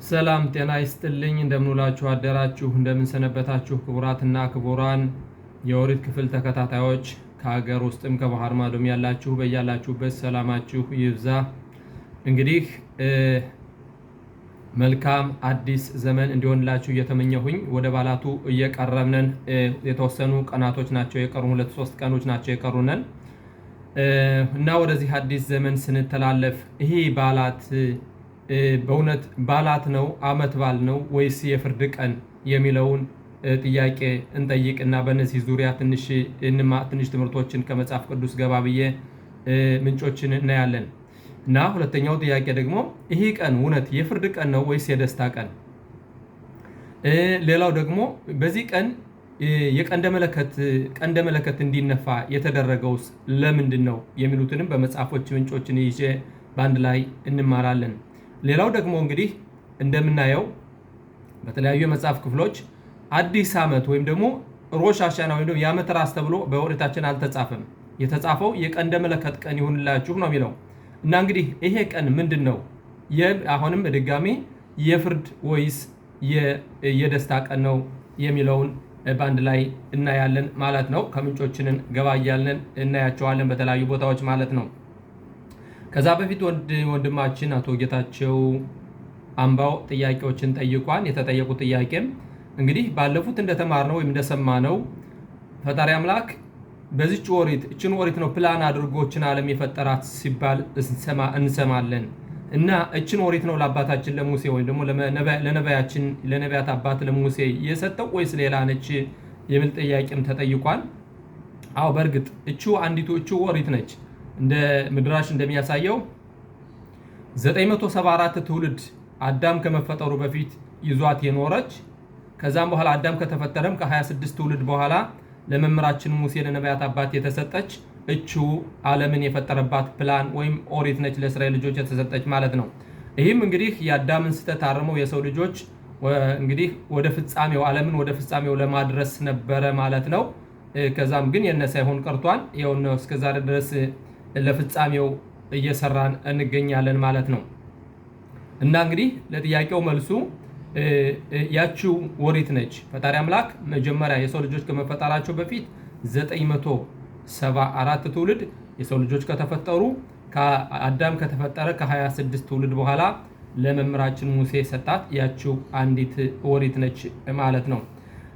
ሰላም ጤና ይስጥልኝ። እንደምንውላችሁ አደራችሁ፣ እንደምንሰነበታችሁ ክቡራትና ክቡራን የኦሪት ክፍል ተከታታዮች ከሀገር ውስጥም ከባህር ማዶም ያላችሁ በያላችሁበት ሰላማችሁ ይብዛ። እንግዲህ መልካም አዲስ ዘመን እንዲሆንላችሁ እየተመኘሁኝ ወደ ባላቱ እየቀረብነን የተወሰኑ ቀናቶች ናቸው የቀሩ 2-3 ቀኖች ናቸው የቀሩነን እና ወደዚህ አዲስ ዘመን ስንተላለፍ ይሄ ባላት በእውነት ባላት ነው አመት ባል ነው ወይስ የፍርድ ቀን የሚለውን ጥያቄ እንጠይቅና በእነዚህ ዙሪያ ትንሽ ትምህርቶችን ከመጽሐፍ ቅዱስ ገባ ብዬ ምንጮችን እናያለን። እና ሁለተኛው ጥያቄ ደግሞ ይሄ ቀን እውነት የፍርድ ቀን ነው ወይስ የደስታ ቀን? ሌላው ደግሞ በዚህ ቀን የቀንደ መለከት እንዲነፋ የተደረገውስ ለምንድን ነው የሚሉትንም በመጽሐፎች ምንጮችን ይዤ በአንድ ላይ እንማራለን። ሌላው ደግሞ እንግዲህ እንደምናየው በተለያዩ የመጽሐፍ ክፍሎች አዲስ ዓመት ወይም ደግሞ ሮሽ ሃሻና ወይም ደግሞ የዓመት ራስ ተብሎ በኦሪታችን አልተጻፈም። የተጻፈው የቀንደ መለከት ቀን ይሁንላችሁ ነው የሚለው እና እንግዲህ ይሄ ቀን ምንድን ነው? አሁንም በድጋሚ የፍርድ ወይስ የደስታ ቀን ነው የሚለውን በአንድ ላይ እናያለን ማለት ነው። ከምንጮችንን ገባ እያልን እናያቸዋለን በተለያዩ ቦታዎች ማለት ነው። ከዛ በፊት ወንድማችን አቶ ጌታቸው አምባው ጥያቄዎችን ጠይቋን። የተጠየቁ ጥያቄም እንግዲህ ባለፉት እንደተማርነው ወይም እንደሰማነው ፈጣሪ አምላክ በዚች እችን ወሪት ነው ፕላን አድርጎ እችን ዓለም የፈጠራት ሲባል እንሰማለን እና እችን ወሪት ነው ለአባታችን ለሙሴ ወይም ደግሞ ለነቢያት አባት ለሙሴ የሰጠው ወይስ ሌላ ነች የሚል ጥያቄም ተጠይቋል። አዎ በእርግጥ እቹ ወሪት ነች። እንደ ምድራሽ እንደሚያሳየው 974 ትውልድ አዳም ከመፈጠሩ በፊት ይዟት የኖረች ከዛም በኋላ አዳም ከተፈጠረም ከ26 ትውልድ በኋላ ለመምህራችን ሙሴ ለነቢያት አባት የተሰጠች እቹ ዓለምን የፈጠረባት ፕላን ወይም ኦሪት ነች፣ ለእስራኤል ልጆች የተሰጠች ማለት ነው። ይህም እንግዲህ የአዳምን ስህተት አርመው የሰው ልጆች እንግዲህ ወደ ፍጻሜው ዓለምን ወደ ፍጻሜው ለማድረስ ነበረ ማለት ነው። ከዛም ግን የነ ሳይሆን ቀርቷል። ይኸውና እስከዛሬ ድረስ ለፍጻሜው እየሰራን እንገኛለን ማለት ነው። እና እንግዲህ ለጥያቄው መልሱ ያቺው ወሪት ነች። ፈጣሪ አምላክ መጀመሪያ የሰው ልጆች ከመፈጠራቸው በፊት 974 ትውልድ የሰው ልጆች ከተፈጠሩ ከአዳም ከተፈጠረ ከ26 ትውልድ በኋላ ለመምህራችን ሙሴ ሰጣት ያቺው አንዲት ወሪት ነች ማለት ነው።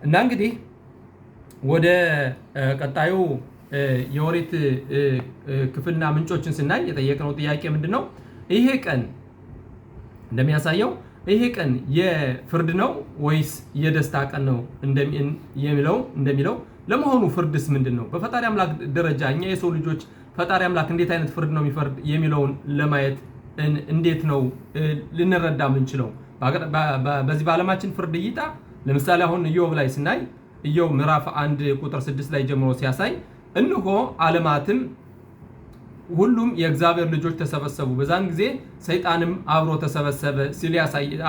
እና እንግዲህ ወደ ቀጣዩ የኦሪት ክፍልና ምንጮችን ስናይ የጠየቅነው ጥያቄ ምንድነው? ይሄ ቀን እንደሚያሳየው ይሄ ቀን የፍርድ ነው ወይስ የደስታ ቀን ነው እንደሚለው ለመሆኑ ፍርድስ ምንድነው? በፈጣሪ አምላክ ደረጃ እኛ የሰው ልጆች ፈጣሪ አምላክ እንዴት አይነት ፍርድ ነው የሚፈርድ የሚለውን ለማየት እንዴት ነው ልንረዳ ምንችለው? በዚህ በዓለማችን ፍርድ እይታ ለምሳሌ አሁን ኢዮብ ላይ ስናይ ኢዮብ ምዕራፍ 1 ቁጥር 6 ላይ ጀምሮ ሲያሳይ እንሆ ዓለማትም ሁሉም የእግዚአብሔር ልጆች ተሰበሰቡ፣ በዛን ጊዜ ሰይጣንም አብሮ ተሰበሰበ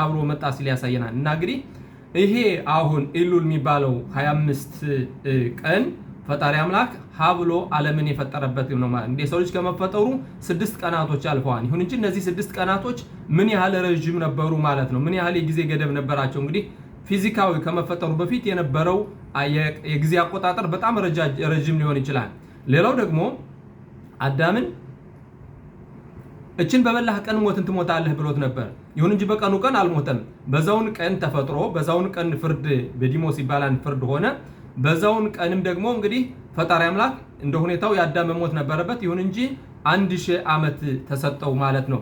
አብሮ መጣ ሲል ያሳየናል። እና እንግዲህ ይሄ አሁን ኢሉል የሚባለው 25 ቀን ፈጣሪ አምላክ ሀብሎ ዓለምን የፈጠረበት ነው ማለት እንደ ሰው ልጅ ከመፈጠሩ 6 ቀናቶች አልፈዋል። ይሁን እንጂ እነዚህ 6 ቀናቶች ምን ያህል ረጅም ነበሩ ማለት ነው? ምን ያህል የጊዜ ገደብ ነበራቸው? እንግዲህ ፊዚካዊ ከመፈጠሩ በፊት የነበረው የጊዜ አቆጣጠር በጣም ረጅም ሊሆን ይችላል። ሌላው ደግሞ አዳምን እችን በበላህ ቀን ሞትን ትሞታለህ ብሎት ነበር። ይሁን እንጂ በቀኑ ቀን አልሞተም። በዛውን ቀን ተፈጥሮ በዛውን ቀን ፍርድ በዲሞስ ይባላል ፍርድ ሆነ። በዛውን ቀንም ደግሞ እንግዲህ ፈጣሪ አምላክ እንደ ሁኔታው የአዳም ሞት ነበረበት። ይሁን እንጂ 1000 ዓመት ተሰጠው ማለት ነው።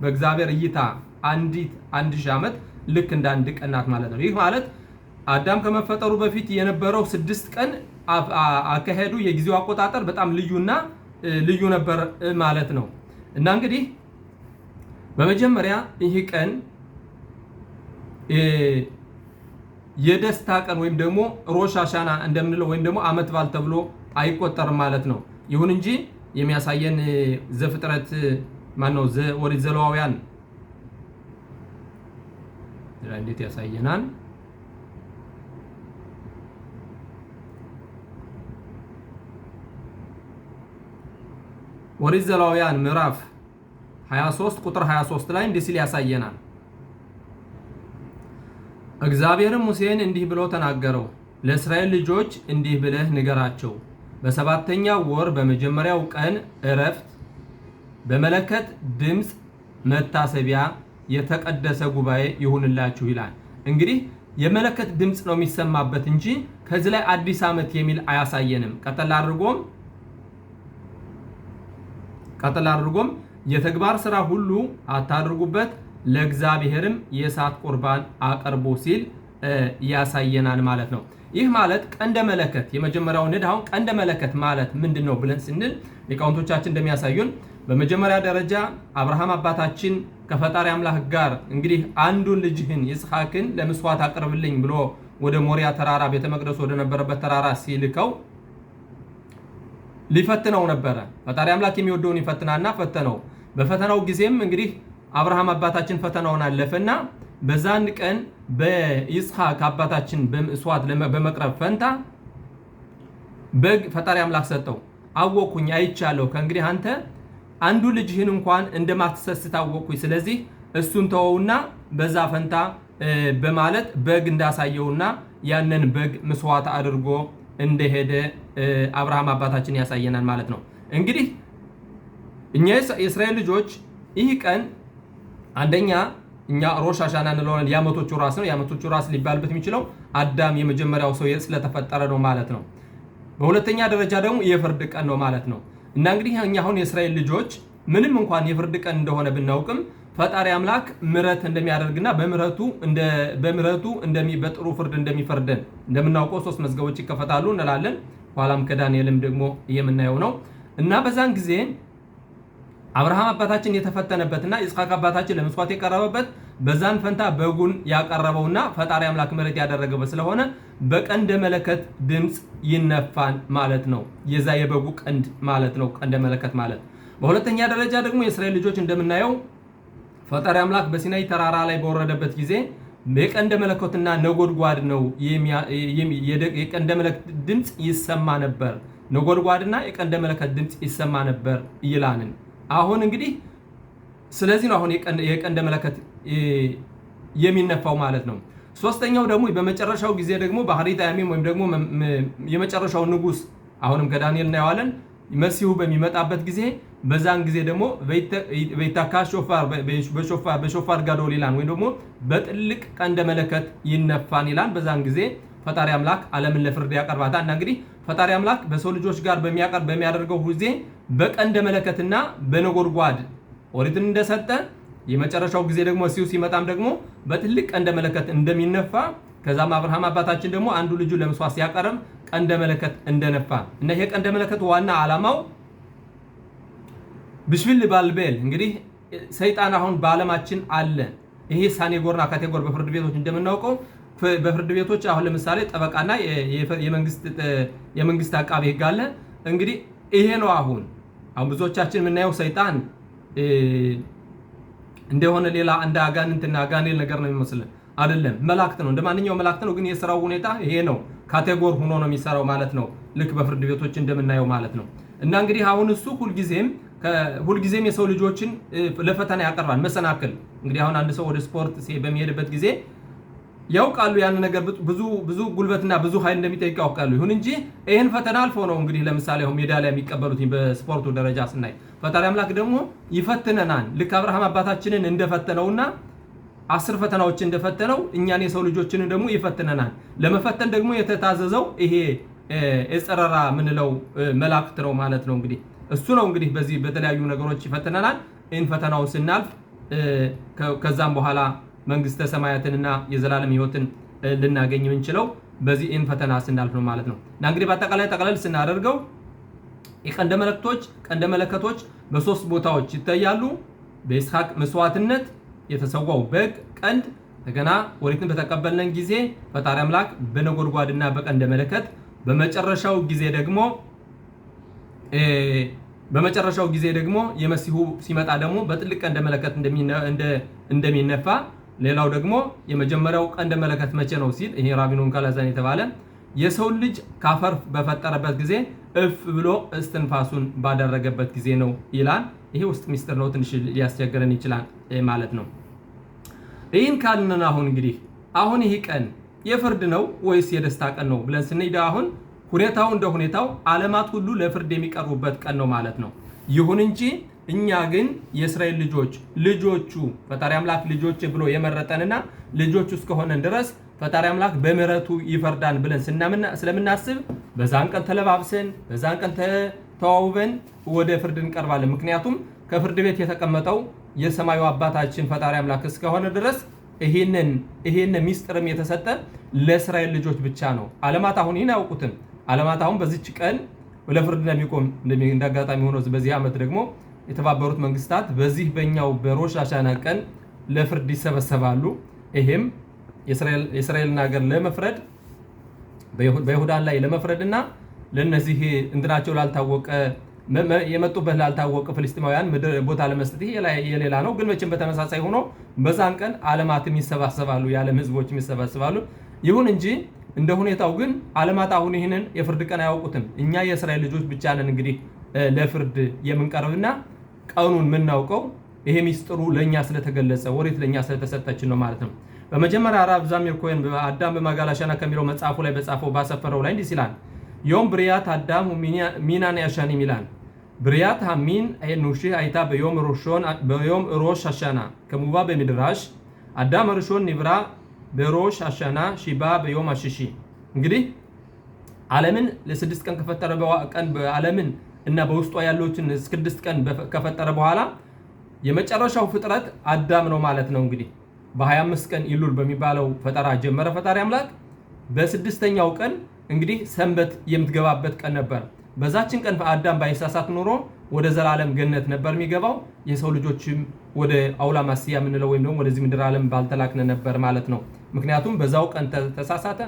በእግዚአብሔር እይታ 1000 ዓመት ልክ እንደ አንድ ቀን ናት ማለት ነው። ይህ ማለት አዳም ከመፈጠሩ በፊት የነበረው 6 ቀን አካሄዱ የጊዜው አቆጣጠር በጣም ልዩ ነበር ማለት ነው። እና እንግዲህ በመጀመሪያ ይህ ቀን የደስታ ቀን ወይም ደግሞ ሮሽ ሃሻና እንደምንለው ወይም ደግሞ ዓመት በዓል ተብሎ አይቆጠርም ማለት ነው። ይሁን እንጂ የሚያሳየን ዘፍጥረት ኦሪት ዘሌዋውያን እንዴት ያሳየናል? ኦሪት ዘሌዋውያን ምዕራፍ 23 ቁጥር 23 ላይ እንዲህ ሲል ያሳየናል። እግዚአብሔርም ሙሴን እንዲህ ብሎ ተናገረው፣ ለእስራኤል ልጆች እንዲህ ብለህ ንገራቸው፣ በሰባተኛው ወር በመጀመሪያው ቀን ዕረፍት በመለከት ድምፅ መታሰቢያ የተቀደሰ ጉባኤ ይሁንላችሁ ይላል። እንግዲህ የመለከት ድምፅ ነው የሚሰማበት እንጂ ከዚህ ላይ አዲስ ዓመት የሚል አያሳየንም። ቀጠል አድርጎም የተግባር ስራ ሁሉ አታድርጉበት፣ ለእግዚአብሔርም የእሳት ቁርባን አቅርቡ ሲል ያሳየናል ማለት ነው። ይህ ማለት ቀንደ መለከት የመጀመሪያው ንድሃው ቀንደ መለከት ማለት ምንድነው ብለን ስንል ሊቃውንቶቻችን እንደሚያሳዩን በመጀመሪያ ደረጃ አብርሃም አባታችን ከፈጣሪ አምላክ ጋር እንግዲህ አንዱን ልጅህን ይስሐቅን ለመስዋዕት አቅርብልኝ ብሎ ወደ ሞሪያ ተራራ ቤተ መቅደስ ወደ ነበረበት ተራራ ሲልከው ሊፈትነው ነበረ። ፈጣሪ አምላክ የሚወደውን ይፈትናና ፈተነው። በፈተናው ጊዜም እንግዲህ አብርሃም አባታችን ፈተናውን አለፈና በዛን ቀን በይስሐቅ አባታችን በመስዋዕት በመቅረብ ፈንታ በግ ፈጣሪ አምላክ ሰጠው። አወኩኝ አይቻለሁ፣ ከእንግዲህ አንተ አንዱ ልጅህን እንኳን እንደማትሰስት አወኩኝ፣ ስለዚህ እሱን ተወውና በዛ ፈንታ በማለት በግ እንዳሳየውና ያንን በግ መስዋዕት አድርጎ እንደሄደ አብርሃም አባታችን ያሳየናል ማለት ነው። እንግዲህ እኛ የእስራኤል ልጆች ይህ ቀን አንደኛ እኛ ሮሽ ሃሻና እንለዋለን፣ የዓመቶቹ ራስ ነው። የዓመቶቹ ራስ ሊባልበት የሚችለው አዳም የመጀመሪያው ሰው ስለተፈጠረ ነው ማለት ነው። በሁለተኛ ደረጃ ደግሞ የፍርድ ቀን ነው ማለት ነው። እና እንግዲህ እኛ አሁን የእስራኤል ልጆች ምንም እንኳን የፍርድ ቀን እንደሆነ ብናውቅም ፈጣሪ አምላክ ምሕረት እንደሚያደርግና በምሕረቱ በጥሩ ፍርድ እንደሚፈርደን እንደምናውቀው 3 መዝገቦች ይከፈታሉ እንላለን። ኋላም ከዳንኤልም ደግሞ የምናየው ነው። እና በዛን ጊዜ አብርሃም አባታችን የተፈተነበትና ይስሐቅ አባታችን ለመስዋዕት የቀረበበት በዛን ፈንታ በጉን ያቀረበውና ፈጣሪ አምላክ ምሕረት ያደረገበት ስለሆነ በቀንደ መለከት ድምፅ ይነፋን ማለት ነው። የዛ የበጉ ቀንድ ማለት ነው ቀንደ መለከት ማለት። በሁለተኛ ደረጃ ደግሞ የእስራኤል ልጆች እንደምናየው ፈጣሪ አምላክ በሲናይ ተራራ ላይ በወረደበት ጊዜ የቀንደ መለከትና ነጎድጓድ ነው የቀንደ መለከት ድምፅ ይሰማ ነበር። ነጎድጓድና የቀንደ መለከት ድምፅ ይሰማ ነበር ይላልን። አሁን እንግዲህ ስለዚህ ነው አሁን የቀንደ መለከት የሚነፋው ማለት ነው። ሶስተኛው ደግሞ በመጨረሻው ጊዜ ደግሞ በሐሪት አያሚም ወይም ደግሞ የመጨረሻው ንጉስ አሁንም ከዳንኤል እናየዋለን መሲሁ በሚመጣበት ጊዜ በዛን ጊዜ ደግሞ በይታካ በሾፋር ጋዶል ይላል ወይም ደግሞ በጥልቅ ቀንደ መለከት ይነፋን ይላል። በዛን ጊዜ ፈጣሪ አምላክ ዓለምን ለፍርድ ያቀርባታል። እና እንግዲህ ፈጣሪ አምላክ በሰው ልጆች ጋር በሚያደርገው ጊዜ በቀንደ መለከትና በነጎድጓድ ኦሪትን እንደሰጠ የመጨረሻው ጊዜ ደግሞ ሲው ሲመጣም ደግሞ በትልቅ ቀንደ መለከት እንደሚነፋ ከዛም አብርሃም አባታችን ደግሞ አንዱ ልጁ ለመስዋዕት ሲያቀርብ ቀንደ መለከት እንደነፋ እና ይሄ ቀንደ መለከት ዋና ዓላማው ብሽቪል ባልቤል እንግዲህ ሰይጣን አሁን በዓለማችን አለ። ይሄ ሳኔጎርና ካቴጎር በፍርድ ቤቶች እንደምናውቀው በፍርድ ቤቶች አሁን ለምሳሌ ጠበቃና የመንግስት አቃቤ ሕግ አለ። እንግዲህ ይሄ ነው አሁን ብዙዎቻችን የምናየው ሰይጣን እንደሆነ ሌላ እንደ አጋንንትና አጋኔል ነገር ነው የሚመስለን። አይደለም፣ መላእክት ነው፣ እንደማንኛውም መላእክት ነው። ግን የሥራው ሁኔታ ይሄ ነው። ካቴጎር ሆኖ ነው የሚሰራው ማለት ነው። ልክ በፍርድ ቤቶች እንደምናየው ማለት ነው። እና እንግዲህ አሁን እሱ ሁልጊዜም የሰው ልጆችን ለፈተና ያቀርባል። መሰናክል እንግዲህ አሁን አንድ ሰው ወደ ስፖርት በሚሄድበት ጊዜ ያውቃሉ ያን ነገር ብዙ ጉልበትና ብዙ ኃይል እንደሚጠይቅ ያውቃሉ። ይሁን እንጂ ይሄን ፈተና አልፎ ነው እንግዲህ ለምሳሌ አሁን ሜዳሊያ የሚቀበሉት በስፖርቱ ደረጃ ስናይ ፈጣሪ አምላክ ደግሞ ይፈትነናል። ልክ አብርሃም አባታችንን እንደፈተነውና 10 ፈተናዎች እንደፈተነው እኛን የሰው ልጆችን ደግሞ ይፈትነናል። ለመፈተን ደግሞ የተታዘዘው ይሄ የጸረራ ምንለው መላእክት ነው ማለት ነው። እንግዲህ እሱ ነው እንግዲህ በዚህ በተለያዩ ነገሮች ይፈትነናል። ይህን ፈተናውን ስናልፍ ከዛም በኋላ መንግስተ ሰማያትንና የዘላለም ሕይወትን ልናገኝ የምንችለው በዚህ ይህን ፈተና ስናልፍ ነው ማለት ነው። እና እንግዲህ በአጠቃላይ ጠቅለል ስናደርገው ቀንደ መለከቶች በ3 ቦታዎች ይታያሉ። በይስሐቅ መስዋዕትነት የተሰዋው በግ ቀንድ፣ እንደገና ኦሪትን በተቀበልነን ጊዜ ፈጣሪ አምላክ በነጎድጓድና በቀንደ መለከት፣ በመጨረሻው ጊዜ ደግሞ የመሲሁ ሲመጣ ደግሞ በጥልቅ ቀንደ መለከት እንደሚነፋ። ሌላው ደግሞ የመጀመሪያው ቀንደ መለከት መቼ ነው ሲል ይሄ ራቢኖን ካላዛን የተባለ የሰው ልጅ ካፈር በፈጠረበት ጊዜ እፍ ብሎ እስትንፋሱን ባደረገበት ጊዜ ነው ይላል። ይሄ ውስጥ ሚስጥር ነው፣ ትንሽ ሊያስቸግረን ይችላል ማለት ነው። ይህን ካልን አሁን እንግዲህ አሁን ይህ ቀን የፍርድ ነው ወይስ የደስታ ቀን ነው ብለን ስንሄድ አሁን ሁኔታው እንደ ሁኔታው ዓለማት ሁሉ ለፍርድ የሚቀርቡበት ቀን ነው ማለት ነው። ይሁን እንጂ እኛ ግን የእስራኤል ልጆቹ ፈጣሪ አምላክ ልጆች ብሎ የመረጠንና ልጆቹ እስከሆነን ድረስ ፈጣሪ አምላክ በምህረቱ ይፈርዳን ብለን ስለምናስብ በዛን ቀን ተለባብሰን በዛን ቀን ተዋውበን ወደ ፍርድ እንቀርባለን። ምክንያቱም ከፍርድ ቤት የተቀመጠው የሰማዩ አባታችን ፈጣሪ አምላክ እስከሆነ ድረስ ይሄን ሚስጥርም የተሰጠ ለእስራኤል ልጆች ብቻ ነው። ዓለማት አሁን ይህን አያውቁትም። ዓለማት አሁን በዚች ቀን ለፍርድ እንደሚቆም እንዳጋጣሚ ሆኖ በዚህ ዓመት ደግሞ የተባበሩት መንግስታት በዚህ በእኛው በሮሽ ሃሻና ቀን ለፍርድ ይሰበሰባሉ። ይሄም የእስራኤልን ሀገር ለመፍረድ በይሁዳን ላይ ለመፍረድና ለነዚህ እንትናቸው ላልታወቀ የመጡበት ላልታወቀ ፍልስጤማውያን ምድር ቦታ ለመስጠት የሌላ ነው። ግን መቼም በተመሳሳይ ሆኖ በዛን ቀን ዓለማትም ይሰባሰባሉ፣ የዓለም ህዝቦችም ይሰባሰባሉ። ይሁን እንጂ እንደ ሁኔታው ግን ዓለማት አሁን ይህንን የፍርድ ቀን አያውቁትም። እኛ የእስራኤል ልጆች ብቻ ነን እንግዲህ ለፍርድ የምንቀርብና ቀኑን የምናውቀው ይሄ ሚስጥሩ ለኛ ስለተገለጸ ወሬት ለኛ ስለተሰጠችን ነው ማለት ነው። በመጀመሪያ ራብ ዛሚር ኮይን አዳም በማጋላሻና ከሚለው መጽሐፉ ላይ በጻፈው ባሰፈረው ላይ እንዲህ ይላል። ዮም ብሪያት አዳም ሚናን ያሻኒም ይላል። ብሪያት ሃሚን ኤኑሺ አይታ በዮም ሮሽ ሃሻና ከሙባ በሚድራሽ አዳም ርሾን ኒብራ በሮሽ ሃሻና ሺባ በዮም አሽሺ። እንግዲህ ዓለምን ለ6 ቀን ከፈጠረ ቀን ዓለምን እና በውስጧ ያሉትን 6 ቀን ከፈጠረ በኋላ የመጨረሻው ፍጥረት አዳም ነው ማለት ነው። እንግዲህ በ25 ቀን ኢሉል በሚባለው ፈጠራ ጀመረ ፈጣሪ አምላክ። በ6ኛው ቀን እንግዲህ ሰንበት የምትገባበት ቀን ነበር። በዛችን ቀን አዳም ባይሳሳት ኖሮ ወደ ዘላለም ገነት ነበር የሚገባው። የሰው ልጆችም ወደ አውላ ማስያ የምንለው ወይም ደግሞ ወደዚህ ምድር ዓለም ባልተላክነ ነበር ማለት ነው። ምክንያቱም በዛው ቀን ተሳሳተ፣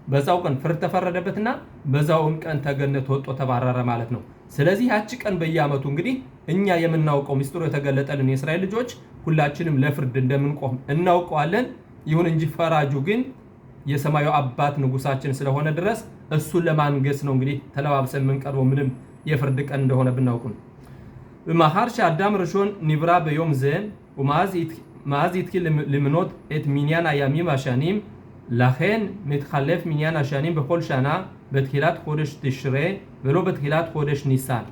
በዛው ቀን ፍርድ ተፈረደበትና በዛውም ቀን ተገነት ወጥቶ ተባረረ ማለት ነው። ስለዚህ ያቺ ቀን በየዓመቱ እንግዲህ እኛ የምናውቀው ሚስጥሩ የተገለጠልን የእስራኤል ልጆች ሁላችንም ለፍርድ እንደምንቆም እናውቀዋለን። ይሁን እንጂ ፈራጁ ግን የሰማዩ አባት ንጉሳችን ስለሆነ ድረስ እሱን ለማንገስ ነው እንግዲህ ተለባብሰን የምንቀርበው ምንም የፍርድ ቀን እንደሆነ ብናውቁም በማሃርሽ አዳም ርሾን ኒብራ በዮም ዘ ወማዝ ይትኪል ልምኖት את מניין הימים והשנים לכן מתחלף מניין השנים בכל שנה בתחילת חודש תשרי ולא בתחילת חודש ניסן።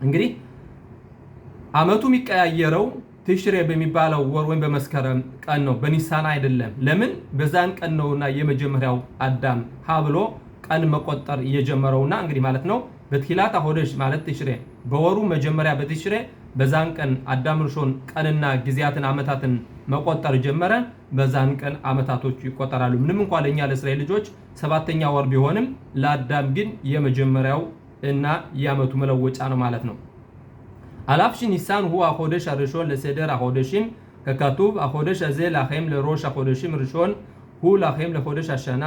እንግዲህ አመቱ የሚቀያየረው ትሽሬ በሚባለው ወር ወይም በመስከረም ቀን ነው፣ በኒሳን አይደለም። ለምን? በዛን ቀን ነውና የመጀመሪያው አዳም ብሎ ቀን መቆጠር የጀመረውና እንግዲህ ማለት ነው። በትሂላት ሆደሽ ማለት ትሽሬ በወሩ መጀመሪያ በትሽሬ በዛን ቀን አዳም ርሾን ቀንና ጊዜያትን አመታትን መቆጠር ጀመረ። በዛን ቀን አመታቶቹ ይቆጠራሉ። ምንም እንኳን ለኛ ለእስራኤል ልጆች 7ኛ ወር ቢሆንም ለአዳም ግን የመጀመሪያው እና የአመቱ መለወጫ ነው ማለት ነው። አላፍሽ ኒሳን ሁዋ ሆደሽ አርሾን ለሰደር አሆደሽም ከካቱብ አሆደሽ አዘ ላኸም ለሮሽ አሆደሽም ርሾን ሁ ላኸም ለሆደሽ አሻና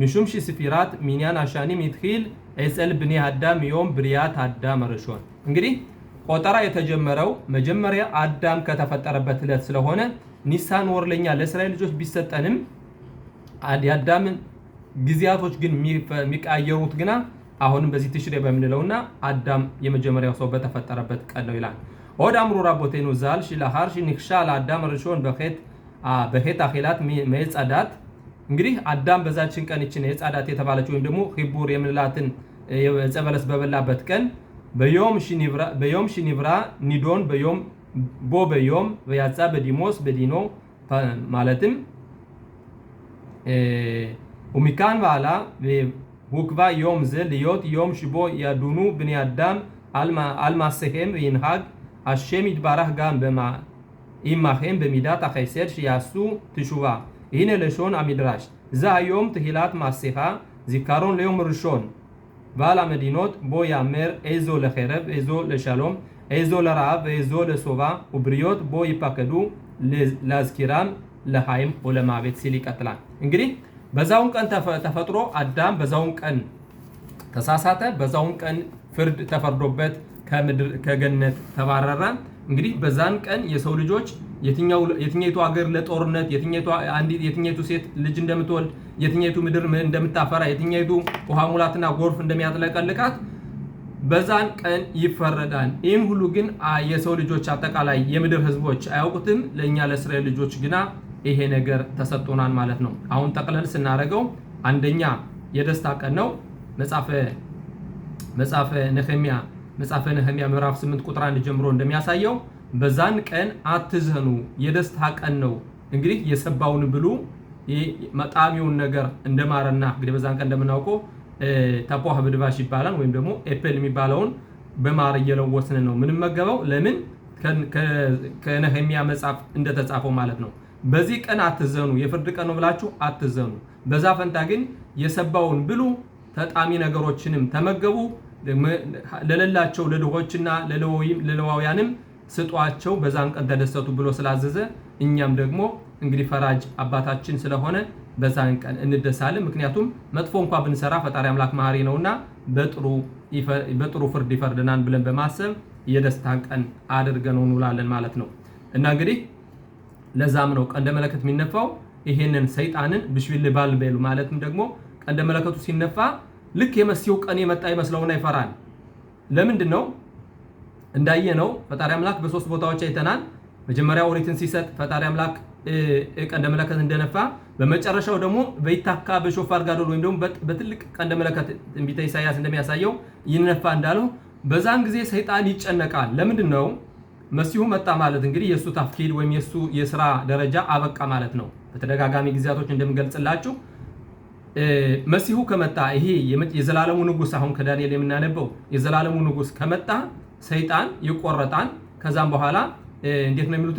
ምሹም ሺ ስፊራት ሚንያን አሻኒም ይትኺል እጸል ብኒ አዳም ዮም ብሪያት አዳም ርሾን። እንግዲህ ቆጠራ የተጀመረው መጀመሪያ አዳም ከተፈጠረበት ዕለት ስለሆነ ኒሳን ወር ለኛ ለእስራኤል ልጆች ቢሰጠንም የአዳም ጊዜያቶች ግን የሚቀያየሩት ግና አሁንም በዚህ ትሽሬ በምንለውና አዳም የመጀመሪያው ሰው በተፈጠረበት ቀን ነው ይላል። ወደ አምሩ ራቦቴኑ ዛል ሽላሃር ሽንክሻል አዳም ርሾን በኸት አኺላት መጻዳት። እንግዲህ አዳም በዛችን ቀን እቺን የጻዳት የተባለች ወይም ደግሞ ኺቡር የምንላትን የጸበለስ በበላበት ቀን በዮም ሽኒብራ ኒዶን በዮም በያጻ በዲሞስ በዲኖ ማለትም ወሚካን ባላ ሁክባ ዮም ዘ ልዮት ዮም ሽቦ ያዱኑ ብኒ አዳም አልማሰሄም ይንሃግ አሸም ይትባራህ ጋም በማ ኢማሄም በሚዳት አኸይሰር ሽያሱ ትሹባ ይህን ለሾን አሚድራሽ ዛ ዮም ትሂላት ማሰኻ ዚካሮን ለዮም ርሾን ባላ መዲኖት ቦ ያመር ኤዞ ለኸረብ ኤዞ ለሻሎም ኤዞ ለራብ ኤዞ ለሶባ ወብሪዮት ቦ ይፓከዱ ለዝኪራም ለሃይም ወለማቤት ሲል ይቀጥላል። እንግዲህ በዛውን ቀን ተፈጥሮ አዳም በዛውን ቀን ተሳሳተ፣ በዛውን ቀን ፍርድ ተፈርዶበት ከምድር ከገነት ተባረረ። እንግዲህ በዛን ቀን የሰው ልጆች የትኛይቱ ሀገር ለጦርነት የትኛይቱ ሴት ልጅ እንደምትወልድ የትኛይቱ ምድር እንደምታፈራ የትኛይቱ ውሃ ሙላትና ጎርፍ እንደሚያጥለቀልቃት በዛን ቀን ይፈረዳል። ይህም ሁሉ ግን የሰው ልጆች አጠቃላይ የምድር ህዝቦች አያውቁትም። ለኛ ለእስራኤል ልጆች ግና ይሄ ነገር ተሰጥቶናል ማለት ነው። አሁን ጠቅለል ስናደርገው አንደኛ የደስታ ቀን ነው። መጽሐፈ ነህምያ ምዕራፍ 8 ቁጥር 1 ጀምሮ እንደሚያሳየው በዛን ቀን አትዘኑ፣ የደስታ ቀን ነው። እንግዲህ የሰባውን ብሉ፣ መጣሚውን ነገር እንደማረና እንግዲህ በዛን ቀን እንደምናውቀው ተፖህ ብድባሽ ይባላል፣ ወይም ደግሞ ኤፕል የሚባለውን በማር እየለወስን ነው ምንም መገበው። ለምን ከነህምያ መጽሐፍ እንደተጻፈው ማለት ነው። በዚህ ቀን አትዘኑ፣ የፍርድ ቀን ነው ብላችሁ አትዘኑ። በዛ ፈንታ ግን የሰባውን ብሉ፣ ተጣሚ ነገሮችንም ተመገቡ፣ ለሌላቸው ለድሆችና ለሌዋውያንም ስጧቸው፣ በዛን ቀን ተደሰቱ ብሎ ስላዘዘ እኛም ደግሞ እንግዲህ ፈራጅ አባታችን ስለሆነ በዛን ቀን እንደሳለን። ምክንያቱም መጥፎ እንኳን ብንሰራ ፈጣሪ አምላክ መሐሪ ነውና በጥሩ ፍርድ ይፈርደናል ብለን በማሰብ የደስታን ቀን አድርገነው እንውላለን ማለት ነው። እና እንግዲህ ለዛም ነው ቀንደ መለከት የሚነፋው። ይሄንን ሰይጣንን ብሽቢል ባልቤሉ ማለትም ደግሞ ቀንደ መለከቱ ሲነፋ ልክ የመሲው ቀን የመጣ ይመስለውና ይፈራል። ለምንድን ነው? እንዳየነው ፈጣሪ አምላክ በሶስት ቦታዎች አይተናል። መጀመሪያ ኦሪትን ሲሰጥ ፈጣሪ አምላክ ቀንደ መለከት እንደነፋ፣ በመጨረሻው ደግሞ በይታካ በሾፋር ጋር ወይም ደግሞ በትልቅ ቀንደ መለከት ትንቢተ ኢሳይያስ እንደሚያሳየው ይነፋ እንዳለው በዛን ጊዜ ሰይጣን ይጨነቃል። ለምንድን ነው? መሲሁ መጣ ማለት እንግዲህ የሱ ታፍኪድ ወይም የሱ የሥራ ደረጃ አበቃ ማለት ነው። በተደጋጋሚ ጊዜያቶች እንደምገልጽላችሁ መሲሁ ከመጣ ይሄ የዘላለሙ ንጉስ፣ አሁን ከዳንኤል የምናነበው የዘላለሙ ንጉስ ከመጣ ሰይጣን ይቆረጣል። ከዛም በኋላ እንዴት ነው የሚሉት?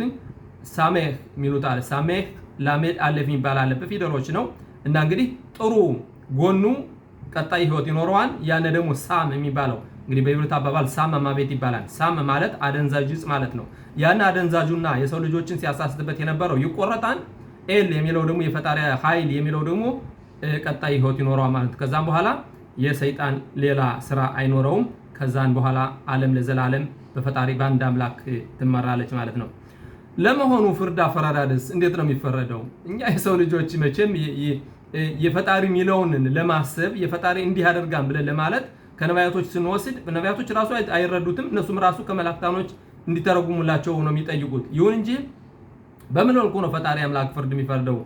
ሳሜህ የሚሉት አለ። ሳሜህ ላሜድ አለፍ የሚባል አለ በፊደሎች ነው። እና እንግዲህ ጥሩ ጎኑ ቀጣይ ህይወት ይኖረዋል። ያነ ደግሞ ሳም የሚባለው እንግዲህ በይብርት አባባል ሳም ማቤት ይባላል። ሳም ማለት አደንዛዥ ዕፅ ማለት ነው። ያን አደንዛዡና የሰው ልጆችን ሲያሳስትበት የነበረው ይቆረጣል። ኤል የሚለው ደግሞ የፈጣሪ ኃይል የሚለው ደግሞ ቀጣይ ህይወት ይኖረዋል ማለት። ከዛም በኋላ የሰይጣን ሌላ ስራ አይኖረውም። ከዛን በኋላ ዓለም ለዘላለም በፈጣሪ በአንድ አምላክ ትመራለች ማለት ነው። ለመሆኑ ፍርድ አፈራዳድስ እንዴት ነው የሚፈረደው? እኛ የሰው ልጆች መቼም የፈጣሪ ሚለውን ለማሰብ የፈጣሪ እንዲህ አደርጋን ብለን ለማለት ከነቢያቶች ስንወስድ ነቢያቶች ራሱ አይረዱትም። እነሱም ራሱ ከመላእክታኖች እንዲተረጉሙላቸው ነው የሚጠይቁት። ይሁን እንጂ በምን መልኩ ነው ፈጣሪ አምላክ ፍርድ የሚፈርደው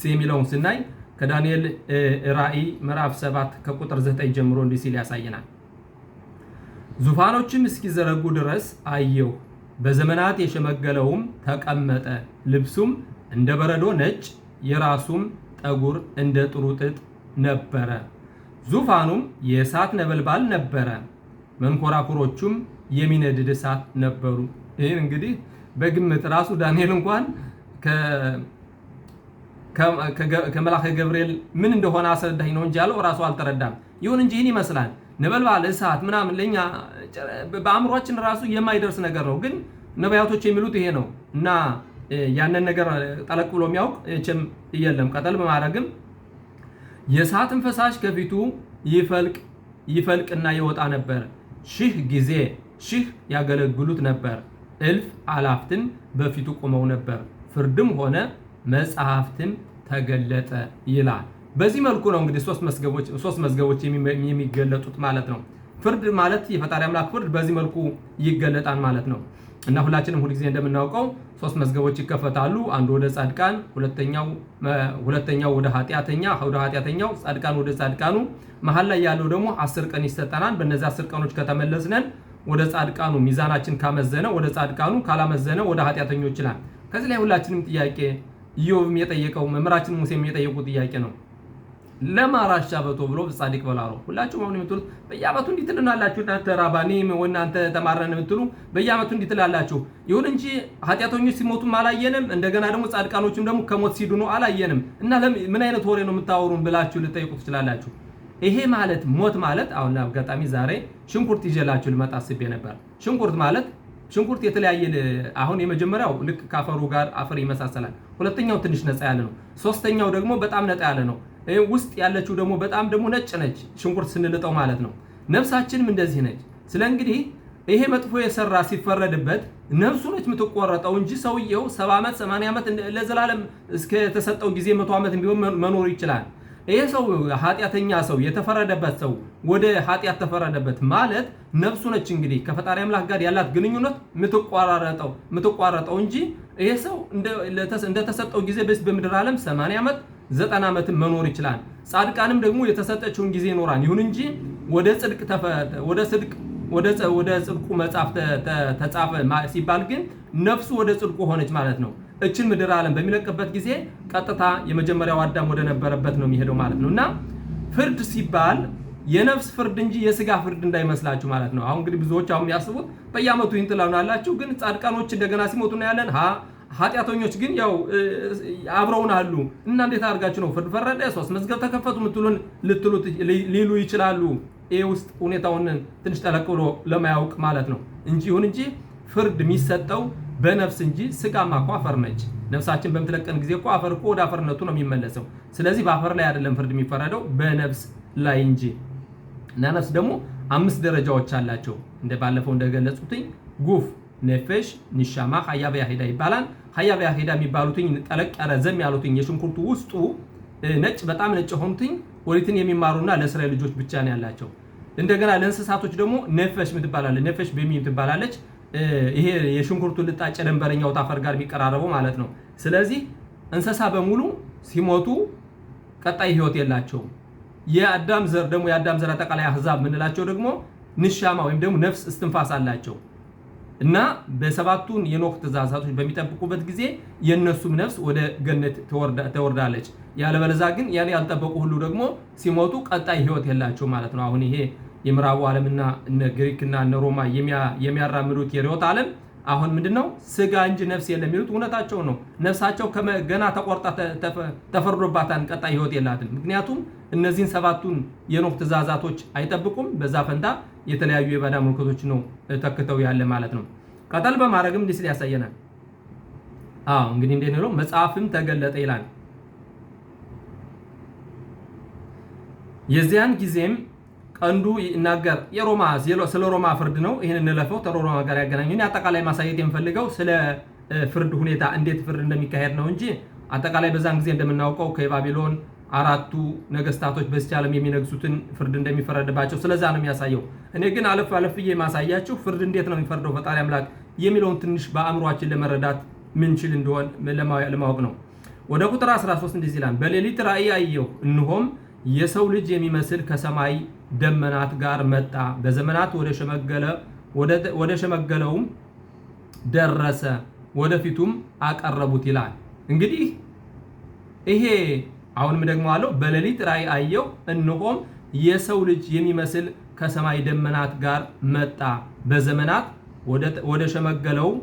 የሚለውን ስናይ ከዳንኤል ራእይ ምዕራፍ 7 ከቁጥር 9 ጀምሮ እንዲህ ሲል ያሳየናል። ዙፋኖችም እስኪዘረጉ ድረስ አየሁ፣ በዘመናት የሸመገለውም ተቀመጠ፣ ልብሱም እንደ በረዶ ነጭ፣ የራሱም ጠጉር እንደ ጥሩ ጥጥ ነበረ፣ ዙፋኑም የእሳት ነበልባል ነበረ፣ መንኮራኩሮቹም የሚነድድ እሳት ነበሩ። ይህን እንግዲህ በግምት ራሱ ዳንኤል እንኳን ከመላከ ገብርኤል ምን እንደሆነ አስረዳኝ ነው እንጂ ያለው ራሱ አልተረዳም። ይሁን እንጂ ይህን ይመስላል ነበልባል እሳት ምናምን ለኛ በአእምሯችን ራሱ የማይደርስ ነገር ነው። ግን ነቢያቶች የሚሉት ይሄ ነው እና ያንን ነገር ጠለቅ ብሎ የሚያውቅ እችም የለም። ቀጠል በማድረግም የእሳትን ፈሳሽ ከፊቱ ይፈልቅና ይወጣ ነበር፣ ሺህ ጊዜ ሺህ ያገለግሉት ነበር፣ እልፍ አላፍትን በፊቱ ቆመው ነበር፣ ፍርድም ሆነ መጽሐፍትም ተገለጠ ይላል። በዚህ መልኩ ነው እንግዲህ ሶስት መዝገቦች የሚገለጡት ማለት ነው። ፍርድ ማለት የፈጣሪ አምላክ ፍርድ በዚህ መልኩ ይገለጣል ማለት ነው። እና ሁላችንም ሁሉ ጊዜ እንደምናውቀው ሶስት መዝገቦች ይከፈታሉ። አንዱ ወደ ጻድቃን፣ ሁለተኛው ወደ ኃጢአተኛው፣ ጻድቃን ወደ ጻድቃኑ፣ መሀል ላይ ያለው ደግሞ 10 ቀን ይሰጠናል። በእነዚህ 10 ቀኖች ከተመለስነን ወደ ጻድቃኑ ሚዛናችን ካመዘነ ወደ ጻድቃኑ፣ ካላመዘነ ወደ ኃጢአተኞች ይላል። ከዚህ ላይ ሁላችንም ጥያቄ ኢዮብም የጠየቀው መምህራችን ሙሴም የጠየቁት ጥያቄ ነው። ለማራሻ በቶ ብሎ ጻድቅ በላሮ ሁላችሁም አሁን የምትሉት በየዓመቱ እንዲህ ትልናላችሁ። እናንተ ራባኒም ወናንተ ተማረን የምትሉ በየዓመቱ እንዲህ ትላላችሁ። ይሁን እንጂ ኃጢአተኞች ሲሞቱም አላየንም፣ እንደገና ደግሞ ጻድቃኖችም ደግሞ ከሞት ሲድኑ አላየንም። እና ምን አይነት ወሬ ነው የምታወሩን ብላችሁ ልጠይቁ ትችላላችሁ። ይሄ ማለት ሞት ማለት አሁን አጋጣሚ ዛሬ ሽንኩርት ይዤላችሁ ልመጣ አስቤ ነበር። ሽንኩርት የተለያየ አሁን የመጀመሪያው ልክ ካፈሩ ጋር አፈር ይመሳሰላል። ሁለተኛው ትንሽ ነፃ ያለ ነው። ሶስተኛው ደግሞ በጣም ነጣ ያለ ነው። ውስጥ ያለችው ደግሞ በጣም ደግሞ ነጭ ነች፣ ሽንኩርት ስንልጠው ማለት ነው። ነፍሳችንም እንደዚህ ነች። ስለ እንግዲህ ይሄ መጥፎ የሰራ ሲፈረድበት ነፍሱ ነች የምትቆረጠው እንጂ ሰውየው 70 ዓመት 80 ዓመት ለዘላለም እስከ ተሰጠው ጊዜ 100 ዓመት ቢሆን መኖር ይችላል። ይሄ ሰው ኃጢአተኛ ሰው የተፈረደበት ሰው ወደ ኃጢአት ተፈረደበት ማለት ነፍሱ ነች እንግዲህ ከፈጣሪ አምላክ ጋር ያላት ግንኙነት የምትቋረጠው እንጂ ይሄ ሰው እንደተሰጠው ጊዜ በምድር ዓለም 80 ዓመት 90 ዓመት መኖር ይችላል። ጻድቃንም ደግሞ የተሰጠችውን ጊዜ ይኖራል። ይሁን እንጂ ወደ ጽድቁ መጽሐፍ ተጻፈ ሲባል ግን ነፍሱ ወደ ጽድቁ ሆነች ማለት ነው። እችን ምድር ዓለም በሚለቅበት ጊዜ ቀጥታ የመጀመሪያው አዳም ወደ ነበረበት ነው የሚሄደው ማለት ነው። እና ፍርድ ሲባል የነፍስ ፍርድ እንጂ የስጋ ፍርድ እንዳይመስላችሁ ማለት ነው። አሁን እንግዲህ ብዙዎች አሁን ያስቡት በየዓመቱ ይንጥላውናላችሁ፣ ግን ጻድቃኖች እንደገና ሲሞቱ ነው ያለን። ኃጢአተኞች ግን ያው አብረውን አሉ እና እንዴት አድርጋችሁ ነው ፍርድ ፈረደ 3 መዝገብ ተከፈቱ ሊሉ ይችላሉ። ይሄ ውስጥ ሁኔታውን ትንሽ ጠለቅ ብሎ ለማያውቅ ማለት ነው እንጂ ይሁን እንጂ ፍርድ የሚሰጠው በነፍስ እንጂ ስጋማ እኮ አፈር ነች። ነፍሳችን በምትለቀን ጊዜ እኮ አፈር እኮ ወደ አፈርነቱ ነው የሚመለሰው። ስለዚህ በአፈር ላይ አይደለም ፍርድ የሚፈረደው በነፍስ ላይ እንጂ። እና ነፍስ ደግሞ 5 ደረጃዎች አላቸው እንደ ባለፈው እንደገለጹትኝ ጉፍ፣ ነፈሽ፣ ንሻማ፣ ሀያ በያሂዳ ይባላል። ሀያ በያሂዳ የሚባሉትኝ ጠለቅ ያለ ዘም ያሉትኝ የሽንኩርቱ ውስጡ ነጭ በጣም ነጭ ሆኑትኝ ኦሪትን የሚማሩና ለእስራኤል ልጆች ብቻ ነው ያላቸው። እንደገና ለእንስሳቶች ደግሞ ነፈሽ ምትባላለች፣ ነፈሽ በሚ ትባላለች። ይሄ የሽንኩርቱ ልጣጭ ደንበረኛው ታፈር ጋር የሚቀራረበው ማለት ነው። ስለዚህ እንስሳ በሙሉ ሲሞቱ ቀጣይ ህይወት የላቸውም። የአዳም ዘር አጠቃላይ አህዛብ ምንላቸው ደግሞ ንሻማ ወይም ደግሞ ነፍስ እስትንፋስ አላቸው እና በሰባቱን የኖህ ትእዛዛቶች በሚጠብቁበት ጊዜ የነሱም ነፍስ ወደ ገነት ተወርዳለች። ያለበለዚያ ግን ያን ያልጠበቁ ሁሉ ደግሞ ሲሞቱ ቀጣይ ህይወት የላቸው ማለት ነው። አሁን ይሄ የምዕራቡ ዓለምና እነ ግሪክና እነ ሮማ የሚያራምዱት የርዕዮተ ዓለም አሁን ምንድነው ስጋ እንጂ ነፍስ የለም የሚሉት እውነታቸው ነው። ነፍሳቸው ገና ተቆርጣ ተፈርዶባታል፣ ቀጣይ ህይወት የላትም። ምክንያቱም እነዚህን ሰባቱን የኖህ ትእዛዛቶች አይጠብቁም። በዛ ፈንታ የተለያዩ የባዳ ምልክቶች ነው ተክተው ያለ ማለት ነው። ቀጠል በማድረግም እንዲህ ሲል ያሳየናል። እንግዲህ እንዴት ነው መጽሐፍም ተገለጠ ይላል። የዚያን ጊዜም ቀንዱ ይናገር ስለ ሮማ ፍርድ ነው። ይሄን እንለፈው ተሮማ ጋር ያገናኘን አጠቃላይ ማሳየት የምፈልገው ስለ ፍርድ ሁኔታ እንዴት ፍርድ እንደሚካሄድ ነው እንጂ አጠቃላይ በዛን ጊዜ እንደምናውቀው ከባቢሎን 4ቱ ነገስታቶች በዚህ ዓለም የሚነግሱትን ፍርድ እንደሚፈረድባቸው ስለዛ ነው የሚያሳየው። እኔ ግን አለፍዬ ማሳያችሁ ፍርድ እንዴት ነው የሚፈርደው ፈጣሪ አምላክ የሚለውን ትንሽ በአእምሯችን ለመረዳት ምንችል እንደሆነ ለማወቅ ነው። ወደ ቁጥር 13 እንደዚህ ይላል። በሌሊት ራእይ አየሁ፣ እነሆም የሰው ልጅ የሚመስል ከሰማይ ደመናት ጋር መጣ፣ በዘመናት ወደ ሸመገለውም ደረሰ፣ ወደፊቱም አቀረቡት ይላል። እንግዲህ ይሄ አሁንም ደግሞ አለው በሌሊት ራእይ አየሁ፣ እነሆም የሰው ልጅ የሚመስል ከሰማይ ደመናት ጋር መጣ፣ በዘመናት ወደ ሸመገለውም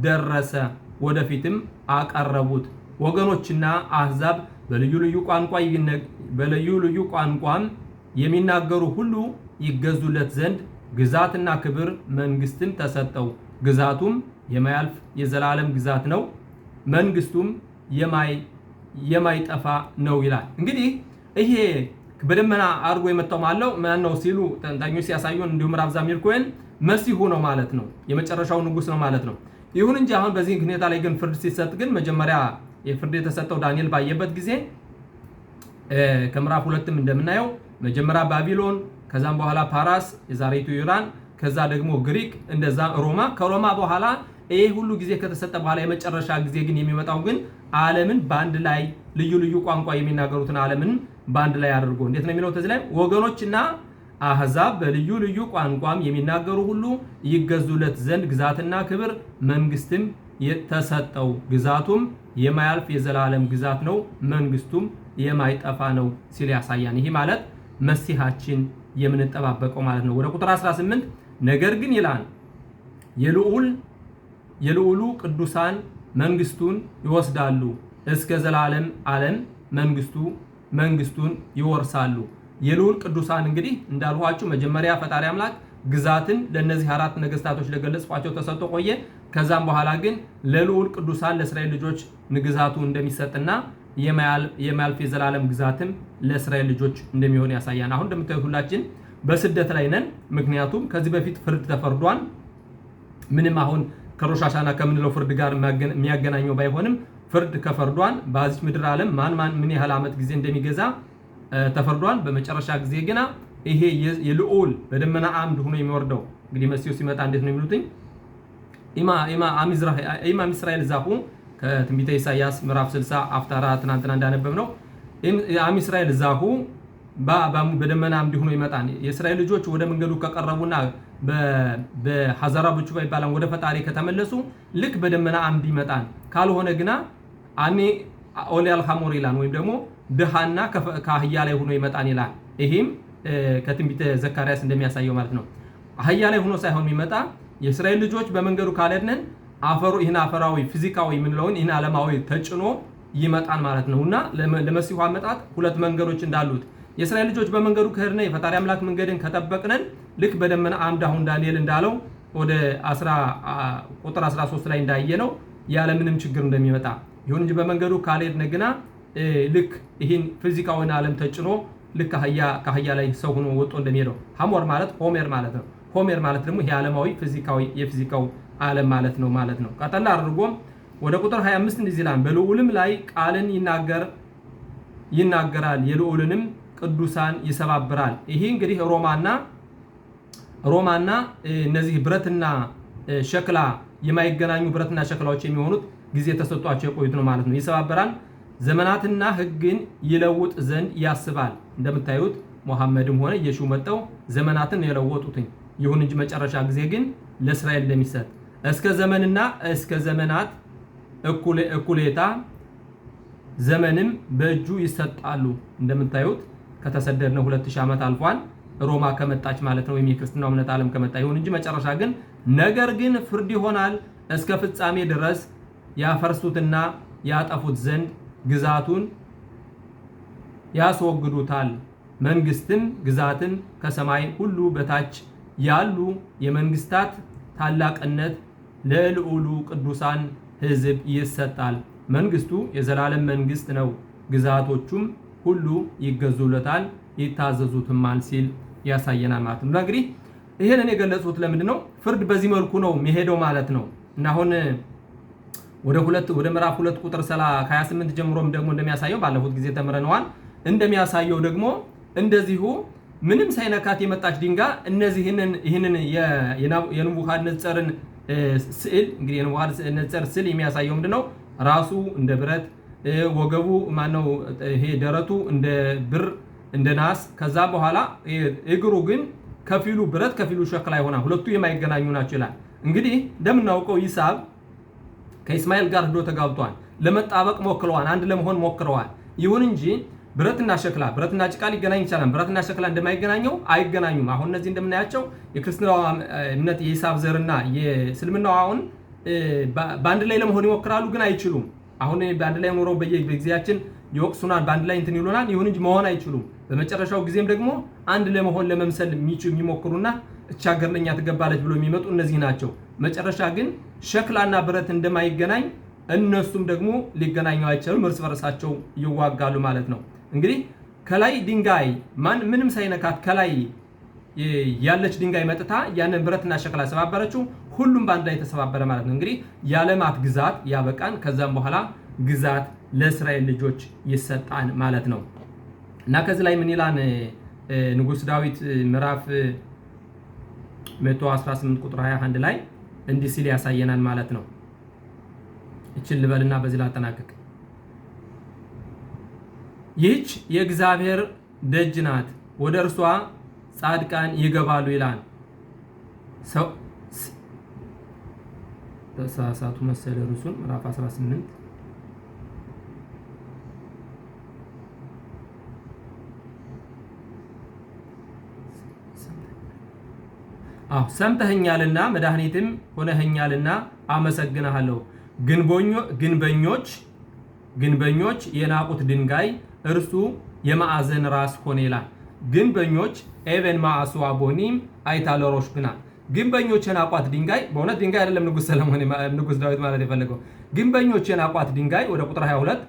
ደረሰ፣ ወደፊትም አቀረቡት። ወገኖችና አሕዛብ በልዩ ልዩ ቋንቋም የሚናገሩ ሁሉ ይገዙለት ዘንድ ግዛትና ክብር መንግስትም ተሰጠው። ግዛቱም የማያልፍ የዘላለም ግዛት ነው፣ መንግስቱም የማይጠፋ ነው ይላል። እንግዲህ ይሄ በደመና አድርጎ የመጣው ማለው ማን ነው ሲሉ ተንታኞች ሲያሳዩን እንዲሁም ራብ ዛሚር ኮይን መሲሁ ነው ማለት ነው፣ የመጨረሻው ንጉስ ነው ማለት ነው። ይሁን እንጂ አሁን በዚህ ሁኔታ ላይ ግን ፍርድ ሲሰጥ ግን መጀመሪያ የፍርድ የተሰጠው ዳንኤል ባየበት ጊዜ ከምዕራፍ 2ም እንደምናየው መጀመሪያ ባቢሎን፣ ከዛም በኋላ ፓራስ የዛሬቱ ኢራን፣ ከዛ ደግሞ ግሪክ፣ እንደዛ ሮማ፣ ከሮማ በኋላ ይሄ ሁሉ ጊዜ ከተሰጠ በኋላ የመጨረሻ ጊዜ ግን የሚመጣው ግን ዓለምን በአንድ ላይ ልዩ ቋንቋ የሚናገሩትን ዓለምን በአንድ ላይ አድርጎ እንዴት ነው የሚለው ተዚህ ላይ ወገኖችና አሕዛብ በልዩ ቋንቋም የሚናገሩ ሁሉ ይገዙለት ዘንድ ግዛትና ክብር መንግስትም የተሰጠው። ግዛቱም የማያልፍ የዘላለም ግዛት ነው፣ መንግስቱም የማይጠፋ ነው ሲል ያሳያን። ይሄ ማለት መሲሐችን የምንጠባበቀው ማለት ነው። ወደ ቁጥር 18 ነገር ግን ይላል የልዑሉ ቅዱሳን መንግስቱን ይወስዳሉ፣ እስከ ዘላለም ዓለም መንግስቱን ይወርሳሉ። የልዑል ቅዱሳን እንግዲህ እንዳልኋችሁ መጀመሪያ ፈጣሪ አምላክ ግዛትን ለነዚህ 4 ነገስታቶች ለገለጽኳቸው ተሰጥቶ ቆየ። ከዛም በኋላ ግን ለልዑል ቅዱሳን ለእስራኤል ልጆች ግዛቱ እንደሚሰጥና የማያልፍ የዘላለም ግዛትም ለእስራኤል ልጆች እንደሚሆን ያሳያል። አሁን እንደምታዩት ሁላችን በስደት ላይ ነን። ምክንያቱም ከዚህ በፊት ፍርድ ተፈርዷል። ምንም አሁን ከሮሽ ሃሻና ከምንለው ፍርድ ጋር የሚያገናኘው ባይሆንም ፍርድ ከፈርዷን በዚህ ምድር ዓለም ማን ምን ያህል ዓመት ጊዜ እንደሚገዛ ተፈርዷን። በመጨረሻ ጊዜ ግና ይሄ የልዑል በደመና አምድ ሆኖ የሚወርደው እንግዲህ መሲሁ ሲመጣ እንዴት ነው የሚሉትኝ ኢማም እስራኤል ዛሁ ከትንቢተ ኢሳይያስ ምዕራፍ 60 አፍታራ ትናንትና እንዳነበብ ነው ኢማም እስራኤል ዛሁ በደመና አምድ ሆኖ ይመጣል። የእስራኤል ልጆች ወደ መንገዱ ከቀረቡና በሐዛራ ብቹባ ይባላል ወደ ፈጣሪ ከተመለሱ ልክ በደመና አምድ ይመጣል። ካልሆነ ግና አኔ ኦሊያል ሐሞር ይላል ወይም ደግሞ ድሃና ከአህያ ላይ ሆኖ ይመጣል ይላል። ይሄም ከትንቢተ ዘካርያስ እንደሚያሳየው ማለት ነው። አህያ ላይ ሆኖ ሳይሆን የሚመጣ የእስራኤል ልጆች በመንገዱ ካልሄድን አፈሩ ይህን አፈራዊ ፊዚካዊ የምንለውን ይህን ዓለማዊ ተጭኖ ይመጣል ማለት ነውና ለመሲሁ አመጣጥ ሁለት መንገዶች እንዳሉት የእስራኤል ልጆች በመንገዱ ከሄድን የፈጣሪ አምላክ መንገድን ከጠበቅነን ልክ በደመና አምድ አሁን ዳንኤል እንዳለው ወደ ቁጥር 13 ላይ እንዳየነው ያለ ምንም ችግር እንደሚመጣ ይሁን እንጂ በመንገዱ ካልሄድን ግና ልክ ይህን ፊዚካዊን ዓለም ተጭኖ ልክ ከአህያ ላይ ሰው ሆኖ ወጥቶ እንደሚሄደው ሐሞር ማለት ሆሜር ማለት ነው። ሆሜር ማለት ደግሞ ይሄ ዓለማዊ ፊዚካዊ የፊዚካው ዓለም ማለት ነው። ቀጠላ አድርጎም ወደ ቁጥር 25 እንደዚህ ይላል በልዑልም ላይ ቃልን ይናገራል የልዑልንም ቅዱሳን ይሰባብራል። ይሄ እንግዲህ ሮማና እነዚህ ብረትና ሸክላ የማይገናኙ ብረትና ሸክላዎች የሚሆኑት ጊዜ ተሰጥቷቸው የቆዩት ነው ማለት ነው። ይሰባብራል ዘመናትና ሕግን ይለውጥ ዘንድ ያስባል። እንደምታዩት ሙሐመድም ሆነ ኢየሱስ መጣው ዘመናትን የለወጡትኝ ይሁን እንጂ መጨረሻ ጊዜ ግን ለእስራኤል እንደሚሰጥ እስከ ዘመንና እስከ ዘመናት እኩሌታ ዘመንም በእጁ ይሰጣሉ። እንደምታዩት ከተሰደድነው 2000 ዓመት አልፏል። ሮማ ከመጣች ማለት ነው ወይም የክርስትናው እምነት ዓለም ከመጣ ይሁን እንጂ መጨረሻ ግን ነገር ግን ፍርድ ይሆናል እስከ ፍጻሜ ድረስ ያፈርሱትና ያጠፉት ዘንድ ግዛቱን ያስወግዱታል። መንግስትም ግዛትም ከሰማይ ሁሉ በታች ያሉ የመንግስታት ታላቅነት ለልዑሉ ቅዱሳን ሕዝብ ይሰጣል። መንግስቱ የዘላለም መንግስት ነው። ግዛቶቹም ሁሉ ይገዙለታል ይታዘዙትማል ሲል ያሳየናል ማለት ነው። እንግዲህ ይሄንን የገለጹት ለምንድን ነው? ፍርድ በዚህ መልኩ ነው የሚሄደው ማለት ነው። እና አሁን ወደ ምዕራፍ 2 ቁጥር 28 ጀምሮም ደግሞ እንደሚያሳየው ባለፉት ጊዜ ተምረነዋል። እንደሚያሳየው ደግሞ እንደዚሁ ምንም ሳይነካት የመጣች ድንጋይ ይህንን የነቡከደነፆርን ስዕል እንግዲህ የነቡከደነፆር ስዕል የሚያሳየው ምንድነው? ራሱ እንደ ብረት ወገቡ ማነው ይሄ ደረቱ እንደ ብር እንደ ናስ ከዛ በኋላ እግሩ ግን ከፊሉ ብረት ከፊሉ ሸክላ ይሆናል። ሁለቱ የማይገናኙ ናቸው ይላል። እንግዲህ እንደምናውቀው ይሳብ ከእስማኤል ጋር ሄዶ ተጋብቷል። ለመጣበቅ ሞክረዋል፣ አንድ ለመሆን ሞክረዋል። ይሁን እንጂ ብረትና ጭቃ ሊገናኝ ይችላል። ብረትና ሸክላ እንደማይገናኘው አይገናኙም። አሁን እነዚህ እንደምናያቸው የክርስትናው እምነት የሂሳብ ዘርና የእስልምናው አሁን በአንድ ላይ ለመሆን ይሞክራሉ፣ ግን አይችሉም። አሁን በአንድ ላይ ኖረው በጊዜያችን ይወቅሱናል፣ በአንድ ላይ እንትን ይሉናል። ይሁን እንጂ መሆን አይችሉም። በመጨረሻው ጊዜም ደግሞ አንድ ለመሆን ለመምሰል የሚሞክሩና እቻ ሀገር ለኛ ትገባለች ብሎ የሚመጡ እነዚህ ናቸው። መጨረሻ ግን ሸክላና ብረት እንደማይገናኝ እነሱም ደግሞ ሊገናኙ አይችሉም፣ እርስ በርሳቸው ይዋጋሉ ማለት ነው። እንግዲህ ከላይ ድንጋይ ምንም ሳይነካት ከላይ ያለች ድንጋይ መጥታ ያንን ብረትና ሸክላ ሰባበረችው። ሁሉም በአንድ ላይ ተሰባበረ ማለት ነው። እንግዲህ የዓለማት ግዛት ያበቃን፣ ከዛም በኋላ ግዛት ለእስራኤል ልጆች ይሰጣን ማለት ነው። እና ከዚህ ላይ ምን ይላል ንጉሥ ዳዊት ምዕራፍ 118 ቁጥር 21 ላይ እንዲህ ሲል ያሳየናል ማለት ነው። እቺን ልበልና በዚህ ላጠናቀቅ። ይህች የእግዚአብሔር ደጅ ናት፣ ወደ እርሷ ጻድቃን ይገባሉ ይላል። ሰው ተሳሳቱ መሰለ ርዕሱን ምዕራፍ 18 ሰምተኸኛልና መድኃኒትም ሆነኸኛልና አመሰግንሃለሁ። ግንበኞች የናቁት ድንጋይ እርሱ የማዕዘን ራስ ሆነ ይላል። ግንበኞች ኤቨን ማዕሱ አቦኒም አይታለሮሽ ግና ግንበኞች የናቋት ድንጋይ በእውነት ድንጋይ አይደለም ንጉሥ ዳዊት ማለት የፈለገው ግንበኞች የናቋት ድንጋይ ወደ ቁጥር 22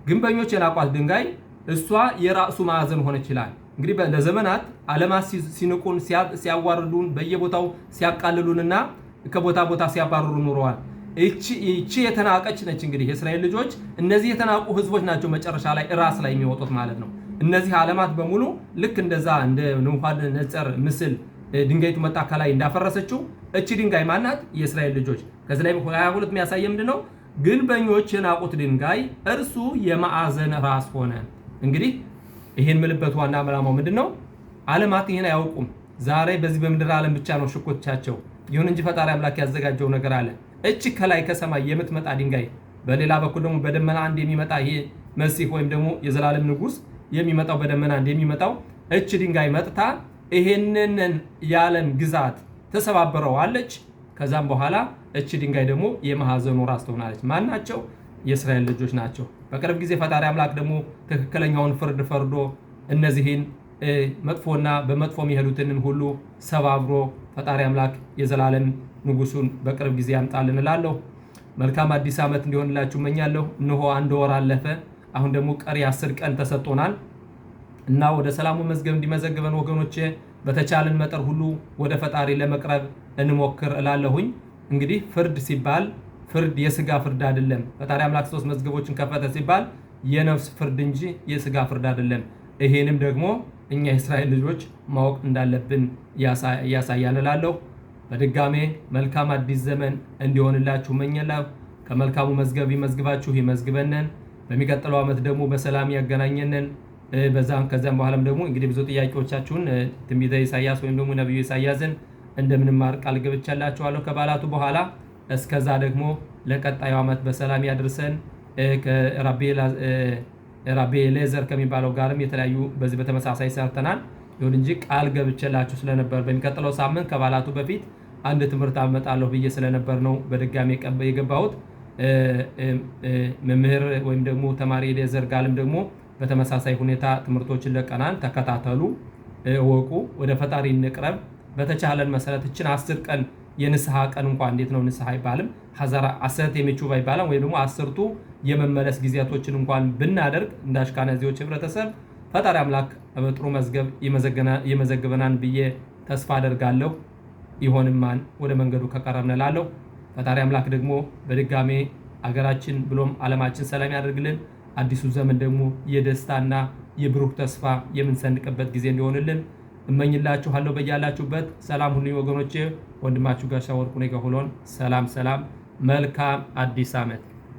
ግንበኞች የናቋት ድንጋይ እሷ የራሱ ማዕዘን ሆነች ይላል። እንግዲህ ለዘመናት ዓለማት ሲንቁን ሲያዋርዱን በየቦታው ሲያቃልሉንና ከቦታ ቦታ ሲያባርሩ ኑረዋል። እቺ የተናቀች ነች። እንግዲህ የእስራኤል ልጆች እነዚህ የተናቁ ህዝቦች ናቸው መጨረሻ ላይ ራስ ላይ የሚወጡት ማለት ነው። እነዚህ ዓለማት በሙሉ ልክ እንደዛ እንደ ናቡከደነፆር ምስል ድንጋይቱ መጣ ከላይ እንዳፈረሰችው እቺ ድንጋይ ማናት? የእስራኤል ልጆች። ከዚህ ላይ 22 የሚያሳየ ምንድነው? ግንበኞች የናቁት ድንጋይ እርሱ የማዕዘን ራስ ሆነ። እንግዲህ ይሄን ምልበት ዋና ዓላማው ምንድነው? ዓለማት ይሄን አያውቁም። ዛሬ በዚህ በምድር ዓለም ብቻ ነው ሽኮቻቸው። ይሁን እንጂ ፈጣሪ አምላክ ያዘጋጀው ነገር አለ። እቺ ከላይ ከሰማይ የምትመጣ ድንጋይ፣ በሌላ በኩል ደግሞ በደመና አንድ የሚመጣ ይሄ መሲህ ወይም ደግሞ የዘላለም ንጉስ የሚመጣው በደመና አንድ የሚመጣው እቺ ድንጋይ መጥታ ይሄንን የዓለም ግዛት ተሰባብረዋለች። ከዛም በኋላ እቺ ድንጋይ ደግሞ የማዕዘኑ ራስ ትሆናለች። ማን ናቸው? የእስራኤል ልጆች ናቸው። በቅርብ ጊዜ ፈጣሪ አምላክ ደግሞ ትክክለኛውን ፍርድ ፈርዶ እነዚህን መጥፎና በመጥፎ የሚሄዱትን ሁሉ ሰባብሮ ፈጣሪ አምላክ የዘላለም ንጉሱን በቅርብ ጊዜ ያምጣልን እላለሁ። መልካም አዲስ ዓመት እንዲሆንላችሁ እመኛለሁ። እነሆ 1 ወር አለፈ። አሁን ደግሞ ቀሪ 10 ቀን ተሰጥቶናል እና ወደ ሰላሙ መዝገብ እንዲመዘግበን ወገኖቼ በተቻለን መጠን ሁሉ ወደ ፈጣሪ ለመቅረብ እንሞክር እላለሁኝ። እንግዲህ ፍርድ ሲባል ፍርድ የስጋ ፍርድ አይደለም። ፈጣሪ አምላክ 3 መዝገቦችን ከፈተ ሲባል የነፍስ ፍርድ እንጂ የስጋ ፍርድ አይደለም። ይሄንም ደግሞ እኛ የእስራኤል ልጆች ማወቅ እንዳለብን ያሳያል እላለሁ። በድጋሜ መልካም አዲስ ዘመን እንዲሆንላችሁ እመኛለሁ። ከመልካሙ መዝገብ ይመዝግባችሁ ይመዝግበነን። በሚቀጥለው ዓመት ደግሞ በሰላም ያገናኘነን። ከዛም በኋላም ደግሞ እንግዲህ ብዙ ጥያቄዎቻችሁን ትንቢተ ኢሳያስ ወይም ደግሞ ነብዩ ኢሳያስን እንደምንማር ቃል ገብቻላችኋለሁ ከበዓላቱ በኋላ። እስከዛ ደግሞ ለቀጣዩ ዓመት በሰላም ያድርሰን። ራቤ ኤሌዘር ከሚባለው ጋርም የተለያዩ በዚህ በተመሳሳይ ሰርተናል። ይሁን እንጂ ቃል ገብቼላችሁ ስለነበር በሚቀጥለው ሳምንት ከበዓላቱ በፊት አንድ ትምህርት አመጣለሁ ብዬ ስለነበር ነው በድጋሚ የገባሁት። መምህር ወይም ደግሞ ተማሪ ኤሌዘር ጋርም ደግሞ በተመሳሳይ ሁኔታ ትምህርቶችን ለቀናን ተከታተሉ፣ እወቁ፣ ወደ ፈጣሪ እንቅረብ። በተቻለን መሰረት እችን 10 ቀን የንስሐ ቀን እንኳን እንዴት ነው ንስሐ አይባልም፣ ሐዘራ 10 የሚቹባ ይባላል፣ ወይ ደግሞ 10ቱ የመመለስ ጊዜያቶችን እንኳን ብናደርግ እንዳሽካናዚዎች ህብረተሰብ ፈጣሪ አምላክ በጥሩ መዝገብ ይመዘግበናል ብዬ ተስፋ አደርጋለሁ። ይሆንማን ወደ መንገዱ ከቀረብን እላለሁ። ፈጣሪ አምላክ ደግሞ በድጋሜ አገራችን ብሎም ዓለማችን ሰላም ያደርግልን። አዲሱ ዘመን ደግሞ የደስታና የብሩህ ተስፋ የምንሰንቅበት ጊዜ እንዲሆንልን እመኝላችኋለሁ። በያላችሁበት ሰላም ሁኑ ወገኖቼ። ወንድማችሁ ጋሻ ወርቁ ነኝ ከሁሎን። ሰላም። መልካም አዲስ ዓመት